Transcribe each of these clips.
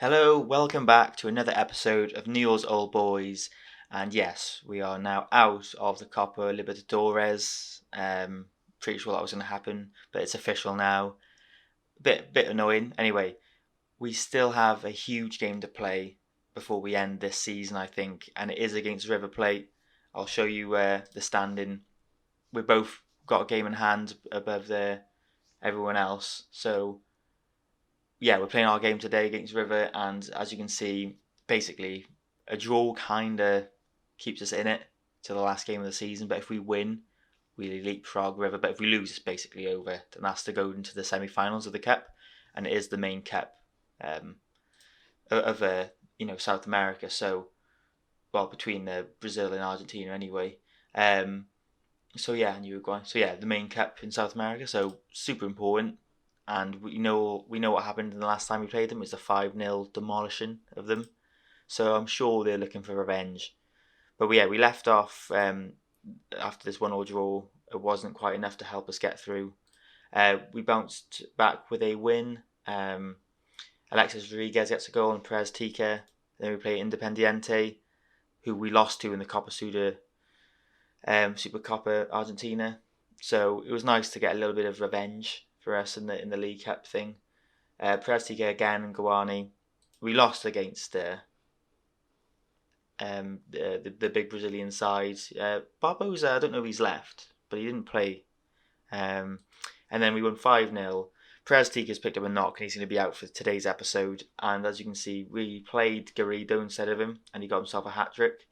Hello, welcome back to another episode of Newell's Old Boys. And yes, we are now out of the Copa Libertadores. Pretty sure that was going to happen, but it's official now. Bit annoying. Anyway, we still have a huge game to play before we end this season, I think, and it is against River Plate. I'll show you the standing. We both got a game in hand above everyone else, so yeah, we're playing our game today against River, and as you can see, basically a draw kind of keeps us in it to the last game of the season. But if we win, we leapfrog River. But if we lose, it's basically over. Then that's to go into the semi-finals of the Cup, and it is the main Cup um, of South America. So, well, between Brazil and Argentina anyway. Um, so yeah, and Uruguay. So yeah, the main Cup in South America. So super important. And we know what happened in the last time we played them. It was the 5-0 demolishing of them. So I'm sure they're looking for revenge. But yeah, we left off after this 1-1 draw. It wasn't quite enough to help us get through. We bounced back with a win. Alexis Rodriguez gets a goal and Perez Tica. Then we play Independiente, who we lost to in the Copa Supercopa Argentina. So it was nice to get a little bit of revenge for us in the League Cup thing. Perez Tica again and Guarani. We lost against the big Brazilian side. Barbosa, I don't know if he's left, but he didn't play. And then we won 5-0. Perez Tica's picked up a knock and he's going to be out for today's episode. And as you can see, we played Garrido instead of him and he got himself a hat-trick.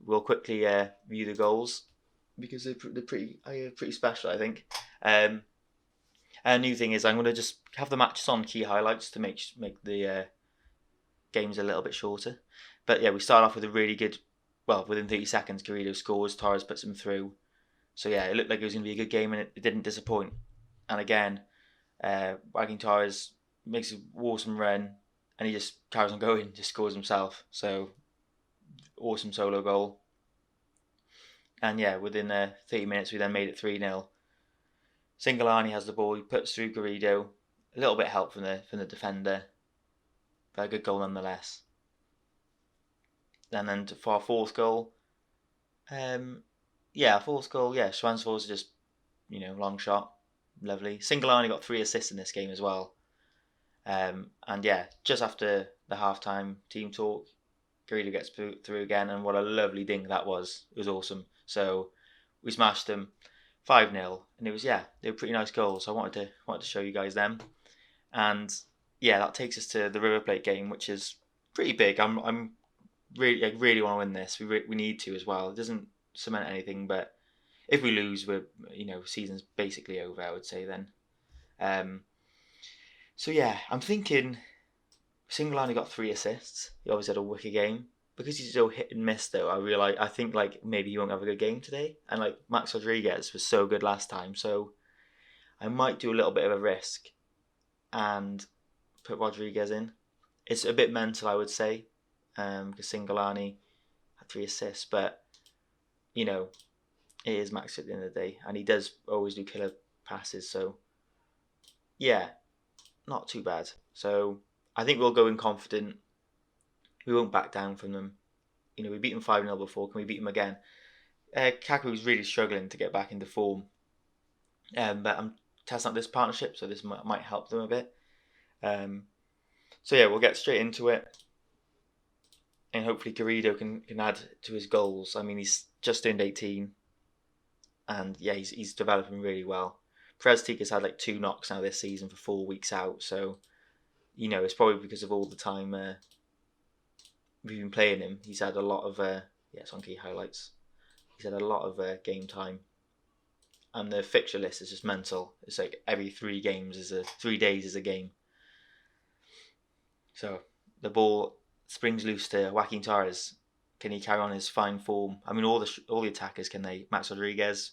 We'll quickly view the goals because they're pretty special, I think. A new thing is I'm going to just have the matches on key highlights to make the games a little bit shorter. But yeah, we start off with a really good, well, within 30 seconds, Garrido scores, Torres puts him through. So yeah, it looked like it was going to be a good game and it didn't disappoint. And again, Joaquin Torres makes an awesome run and he just carries on going, just scores himself. So awesome solo goal. And yeah, within 30 minutes, we then made it 3-0. Singalani has the ball, he puts through Garrido. A little bit of help from the defender, but a good goal nonetheless. And then for our fourth goal, Schwansfors just, long shot, lovely. Singalani got 3 assists in this game as well. And yeah, just after the half-time team talk, Garrido gets through again, and what a lovely dink that was. It was awesome. So we smashed them 5-0, and it was, they were pretty nice goals. So I wanted to show you guys them. And yeah, that takes us to the River Plate game, which is pretty big. I really want to win this. We need to as well. It doesn't cement anything, but if we lose, we're season's basically over, I would say then. So yeah, I'm thinking Singalani got 3 assists. He obviously had a wicked game. Because he's so hit and miss though, I think like maybe he won't have a good game today. And like Max Rodriguez was so good last time, so I might do a little bit of a risk and put Rodriguez in. It's a bit mental, I would say, because Singalani had 3 assists, but it is Max at the end of the day, and he does always do killer passes. So yeah, not too bad. So I think we'll go in confident. We won't back down from them. We beat them 5-0 before. Can we beat them again? Kaku's really struggling to get back into form. But I'm testing out this partnership, so this might help them a bit. So yeah, we'll get straight into it. And hopefully Garrido can add to his goals. I mean, he's just turned 18. And yeah, he's developing really well. Perez Tica's had like 2 knocks now this season for 4 weeks out. So, it's probably because of all the time we've been playing him. He's had a lot of it's on key highlights. He's had a lot of game time, and the fixture list is just mental. It's like every 3 days is a game. So the ball springs loose to Joaquin Torres. Can he carry on his fine form? I mean, all the attackers, can they? Max Rodriguez,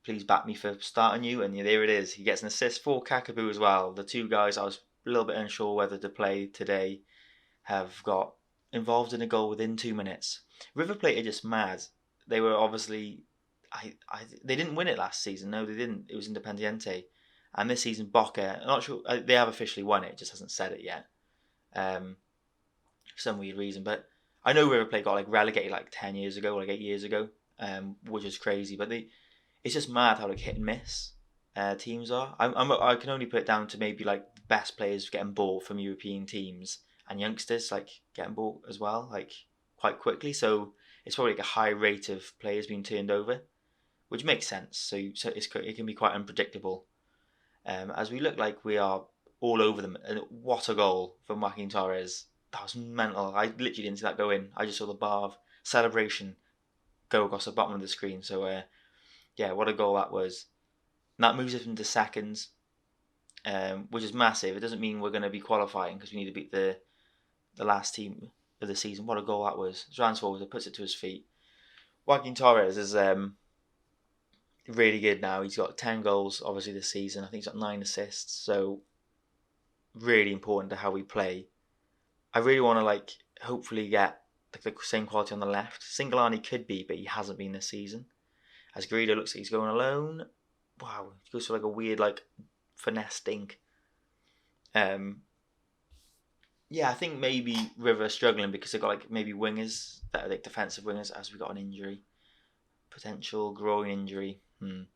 please back me for starting you. And there it is. He gets an assist for Kakaboo as well. The 2 guys I was a little bit unsure whether to play today have got involved in a goal within 2 minutes. River Plate are just mad. They were obviously, they didn't win it last season. No, they didn't. It was Independiente, and this season Boca. I'm not sure they have officially won it. Just hasn't said it yet. for some weird reason. But I know River Plate got like relegated like 10 years ago, like 8 years ago, which is crazy. But it's just mad how like hit and miss teams are. I can only put it down to maybe like the best players getting bought from European teams and youngsters like getting bought as well, like quite quickly. So it's probably like a high rate of players being turned over, which makes sense. So it can be quite unpredictable. As we look like we are all over them. And what a goal from Joaquin Torres. That was mental. I literally didn't see that go in. I just saw the bar of celebration go across the bottom of the screen. So, yeah, what a goal that was. And that moves us into seconds, which is massive. It doesn't mean we're going to be qualifying because we need to beat the last team of the season. What a goal that was. Transforms, puts it to his feet. Joaquin Torres is really good now. He's got 10 goals, obviously, this season. I think he's got 9 assists. So, really important to how we play. I really want to hopefully get the same quality on the left. Singalani could be, but he hasn't been this season. As Garrido looks like he's going alone. Wow, he goes for a weird finesse dink. Yeah, I think maybe River are struggling because they've got maybe wingers that are defensive wingers as we got an injury, potential groin injury. And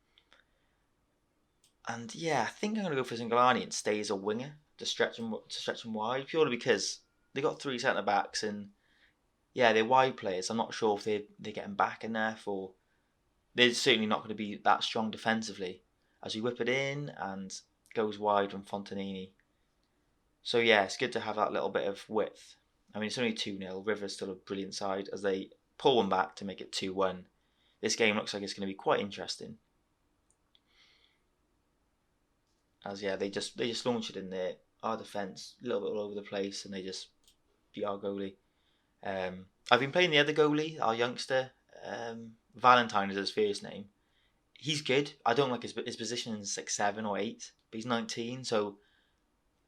yeah, I think I'm gonna go for Singalani and stay as a winger to stretch him wide, purely because they got 3 centre backs and yeah, they're wide players. I'm not sure if they're getting back enough, or they're certainly not going to be that strong defensively. As we whip it in and goes wide from Fontanini. So yeah, it's good to have that little bit of width. I mean, it's only 2-0. River's still a brilliant side as they pull one back to make it 2-1. This game looks like it's going to be quite interesting. As yeah, they just launch it in there. Our defence a little bit all over the place, and they just beat our goalie. I've been playing the other goalie, our youngster. Valentine is his first name. He's good. I don't like his position in 6, 7 or 8, but he's 19, so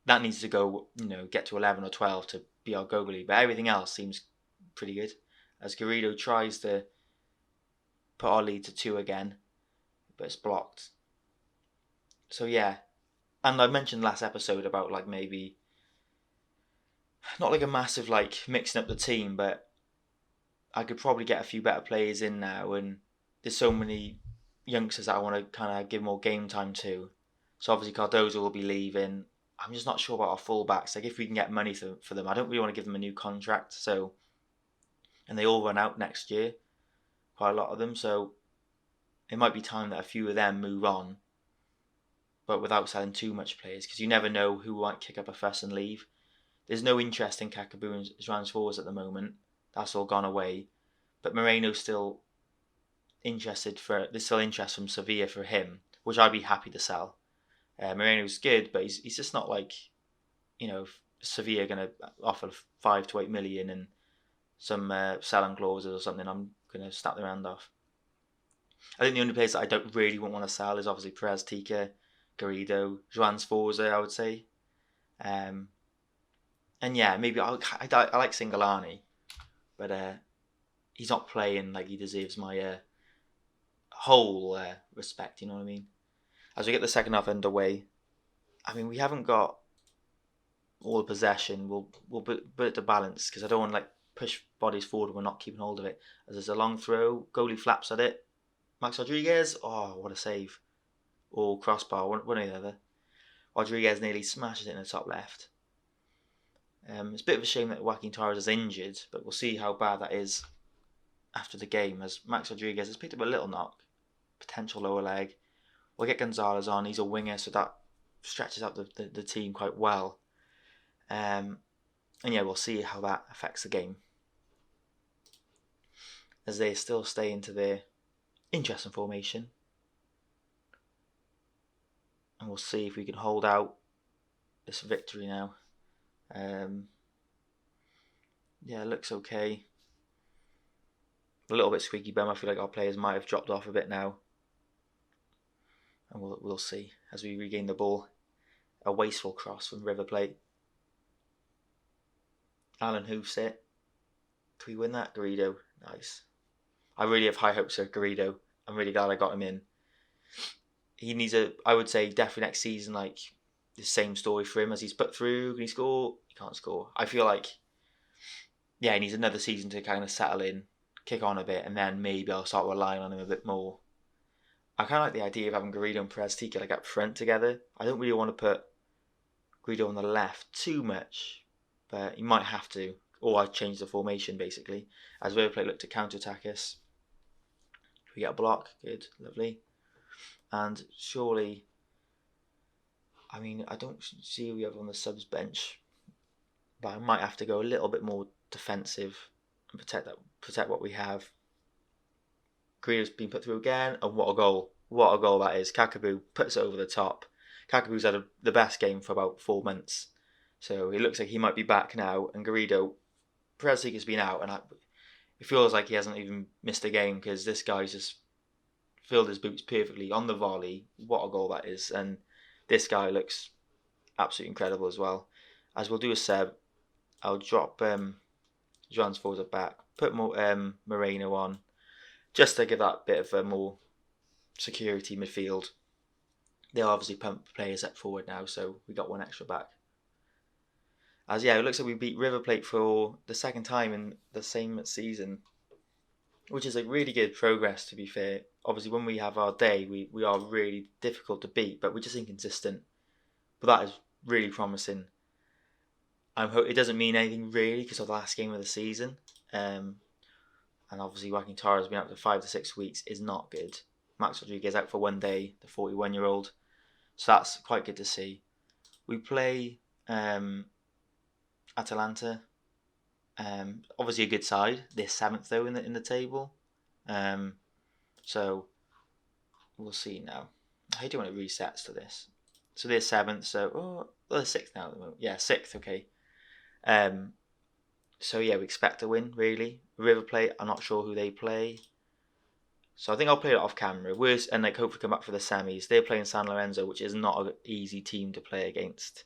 that needs to go, get to 11 or 12 to be our goalie. But everything else seems pretty good. As Garrido tries to put our lead to 2 again, but it's blocked. So yeah, and I mentioned last episode about maybe not a massive mixing up the team, but I could probably get a few better players in now, and there's so many youngsters that I want to kind of give more game time to. So obviously Cardozo will be leaving. I'm just not sure about our fullbacks. If we can get money for them, I don't really want to give them a new contract. So, and they all run out next year, quite a lot of them. So it might be time that a few of them move on, but without selling too much players, because you never know who might kick up a fuss and leave. There's no interest in Kakaboo and Transfors at the moment. That's all gone away. But Moreno's still interested there's still interest from Sevilla for him, which I'd be happy to sell. Moreno's good, but he's just not Sevilla going to offer 5 to 8 million and some selling clauses or something. I'm going to snap their hand off. I think the only players that I don't really want to sell is obviously Perez Tika, Garrido, Joan Sforza, I would say. And yeah, maybe I like Singalani, but he's not playing like he deserves my whole respect, you know what I mean? As we get the second half underway, I mean, we haven't got all the possession. We'll put it to balance because I don't want to push bodies forward and we're not keeping hold of it. As there's a long throw, goalie flaps at it. Max Rodriguez, oh, what a save. Or crossbar, one or the other. Rodriguez nearly smashes it in the top left. It's a bit of a shame that Joaquin Torres is injured, but we'll see how bad that is after the game, as Max Rodriguez has picked up a little knock, potential lower leg. We'll get Gonzalez on, he's a winger, so that stretches out the team quite well. And yeah, we'll see how that affects the game, as they still stay into their interesting formation. And we'll see if we can hold out this victory now. Yeah, it looks okay. A little bit squeaky bum. I feel like our players might have dropped off a bit now. And we'll see as we regain the ball. A wasteful cross from River Plate. Alan hoofs it. Can we win that? Garrido. Nice. I really have high hopes for Garrido. I'm really glad I got him in. He needs I would say definitely next season, the same story for him as he's put through. Can he score? He can't score. I feel like, yeah, he needs another season to kind of settle in, kick on a bit, and then maybe I'll start relying on him a bit more. I kind of like the idea of having Garrido and Perez Tika like up front together. I don't really want to put Garrido on the left too much, but he might have to, or I change the formation basically. As River Plate look to counter-attack us. We get a block, good, lovely. And surely, I mean, I don't see who we have on the subs bench, but I might have to go a little bit more defensive and protect what we have. Garrido's been put through again, and what a goal! What a goal that is! Kakabou puts it over the top. Kakabou's had the best game for about 4 months, so it looks like he might be back now. And Garrido, Perez has been out, and it feels like he hasn't even missed a game because this guy's just filled his boots perfectly on the volley. What a goal that is! And this guy looks absolutely incredible as well. As we'll do a sub, I'll drop Joan's forward back, put more Moreno on, just to give that bit of a more security midfield. They'll obviously pump players up forward now, so we got one extra back. As yeah, it looks like we beat River Plate for the second time in the same season, which is like really good progress, to be fair. Obviously, when we have our day, we are really difficult to beat, but we're just inconsistent. But that is really promising. It doesn't mean anything really because of the last game of the season. And obviously, Joaquin Tara has been out for 5 to 6 weeks, is not good. Max Rodriguez out for 1 day, the 41-year-old. So that's quite good to see. We play Atalanta. Obviously a good side. They're 7th though in the table. So we'll see now. How do you want it resets to this? So they're 7th. So they're 6th now at the moment. Yeah, 6th. Okay. So yeah, we expect to win really. River Plate, I'm not sure who they play. So I think I'll play it off camera. And like hopefully come back for the semis. They're playing San Lorenzo, which is not an easy team to play against.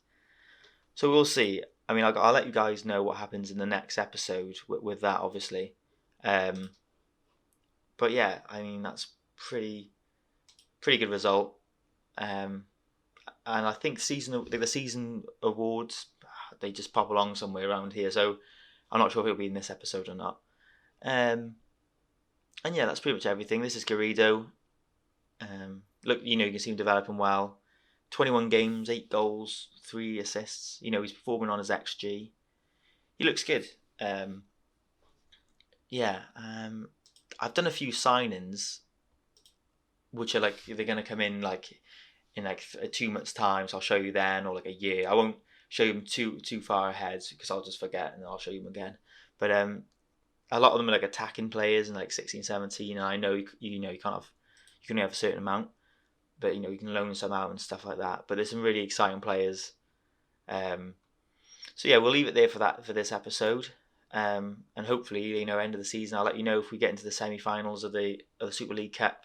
So we'll see. I mean, I'll let you guys know what happens in the next episode with that, obviously. But yeah, I mean that's pretty good result. And I think the season awards, they just pop along somewhere around here. So I'm not sure if it'll be in this episode or not. And yeah, that's pretty much everything. This is Garrido. Look, you can see him developing well. 21 games, 8 goals, 3 assists. He's performing on his XG. He looks good. I've done a few signings, which are like they're gonna come in like in like 2 months' time. So I'll show you then, or like a year. I won't show you them too far ahead because I'll just forget and I'll show you them again. But a lot of them are like attacking players in like 16, 17. And I know you can only have a certain amount. But you can loan some out and stuff like that. But there's some really exciting players. So yeah, we'll leave it there for this episode. And hopefully, end of the season, I'll let you know if we get into the semi-finals of the Super League Cup,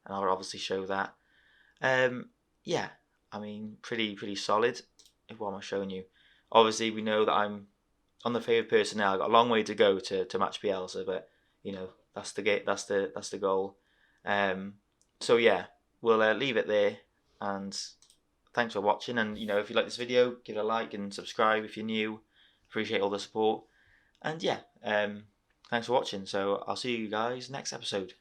and I'll obviously show that. Yeah, I mean, pretty solid. What am I showing you? Obviously, we know that I'm on the favoured personnel. I've got a long way to go to match Bielsa, but that's the goal. So yeah. We'll leave it there, and thanks for watching. And if you like this video, give it a like and subscribe if you're new. Appreciate all the support. And yeah, thanks for watching. So I'll see you guys next episode.